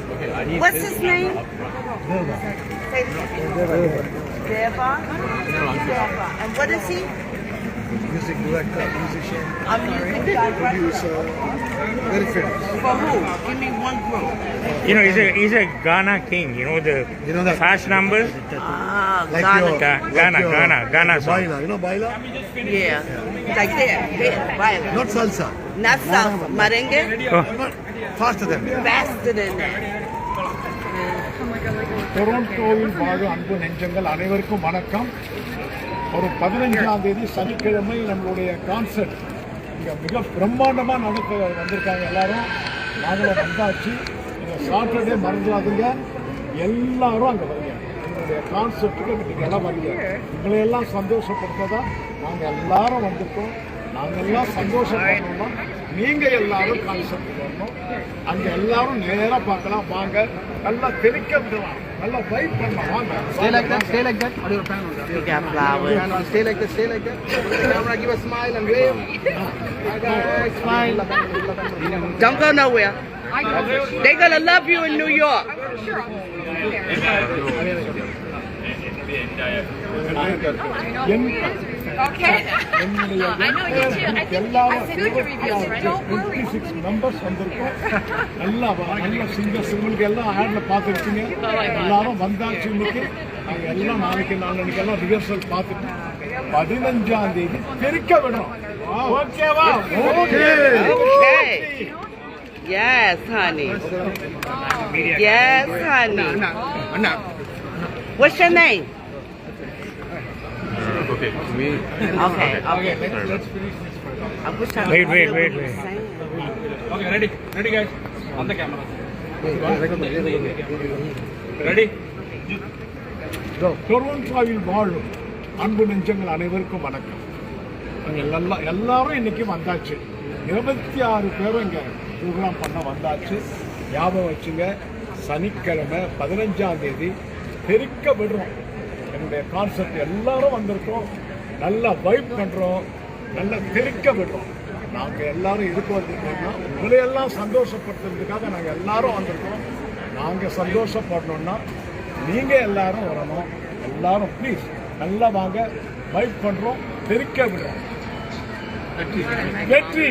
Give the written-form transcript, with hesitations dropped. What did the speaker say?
What's his name? Deva. Deva. And what is he? Music director, musician, A music director. producer, very famous. For who? Give me one group. You know, he's a Ghana king. You know the fast numbers. Ah, Like Ghana. your- Ghana song. Baila, you know Baila? Yeah. Like there. Right. Not salsa, Not salsa. Merengue? Oh, but faster than that. Faster than that. டொரண்டோவில் வாழும் அன்பு நெஞ்சங்கள் அனைவருக்கும் வணக்கம். ஒரு 15ஆம் தேதி சனிக்கிழமை நம்மளுடைய கான்சர்ட் இங்கே மிக பிரம்மாண்டமாக வந்திருக்காங்க எல்லாரும். நாங்களும் வந்தாச்சு. நீங்கள் சாட்டர்டே மறந்துடாதீங்க, எல்லாரும் அங்கே வரீங்க. எங்களுடைய கான்சர்ட்டுக்கு நீங்கள் எல்லாம் வரீங்க. உங்களையெல்லாம் சந்தோஷப்படுத்ததான் நாங்கள் எல்லாரும் வந்திருக்கோம். நாங்கள் எல்லாம் சந்தோஷப்படணும்னா நீங்கள் எல்லாரும் கான்செப்ட் வரணும். அங்கே எல்லாரும் நேராக பார்க்கலாம். வாங்க, நல்லா தெரிக்க விடலாம், நல்லா வைப் பண்ணலாம். வாங்க. Stay like that, stay like that. Or your fan on that. You got flowers. Stay like that, stay like that. Camera, give a smile and wave. Hi guys, smile. Don't go nowhere. They're going to love you in New York. Okay. I know you too. I think food reviews, right? Don't worry. 26 members வந்திருக்கோம். நல்லா நல்ல singers உங்களுக்கு எல்லாம் ஆட்ல பார்த்துருக்கீங்க. எல்லாரும் வந்தாச்சு. இன்னைக்கு நாங்கள் எல்லாம் நாளைக்கு எல்லாம் ரிஹர்சல் பார்த்துட்டு 15ஆம் தேதி தெரிக்க விடுறோம். ஓகேவா? Okay. Yes, honey. Yes, honey. What's your name? okay. Okay. Let's finish this first. I wish I Wait. Okay, ready guys, on the camera. Ready? டொரண்டோவில் வாழும் அன்பு நெஞ்சங்கள் அனைவருக்கும் வணக்கம். எல்லாரும் இன்னைக்கு வந்தாச்சு. 26 பேரும் இங்கே ப்ரோக்ராம் பண்ண வந்தாச்சு. ஞாபகம் வச்சுங்க, சனிக்கிழமை 15ஆம் தேதி தெரிக்க விடுறோம். என்னுடைய கான்செப்ட் எல்லாரும் வந்திருக்கோம். நல்லா வைப் பண்ணுறோம், நல்லா தெரிக்க விடுறோம். நாங்கள் எல்லாரும் எதுக்கு வந்திருக்கோம்னா உங்களையெல்லாம் சந்தோஷப்படுத்துறதுக்காக நாங்கள் எல்லாரும் வந்திருக்கோம். நாங்கள் சந்தோஷப்படணும்னா நீங்கள் எல்லாரும் வரணும். எல்லாரும் ப்ளீஸ் நல்லா வாங்க, வைப் பண்ணுறோம், தெரிக்க விடுறோம். வெற்றி.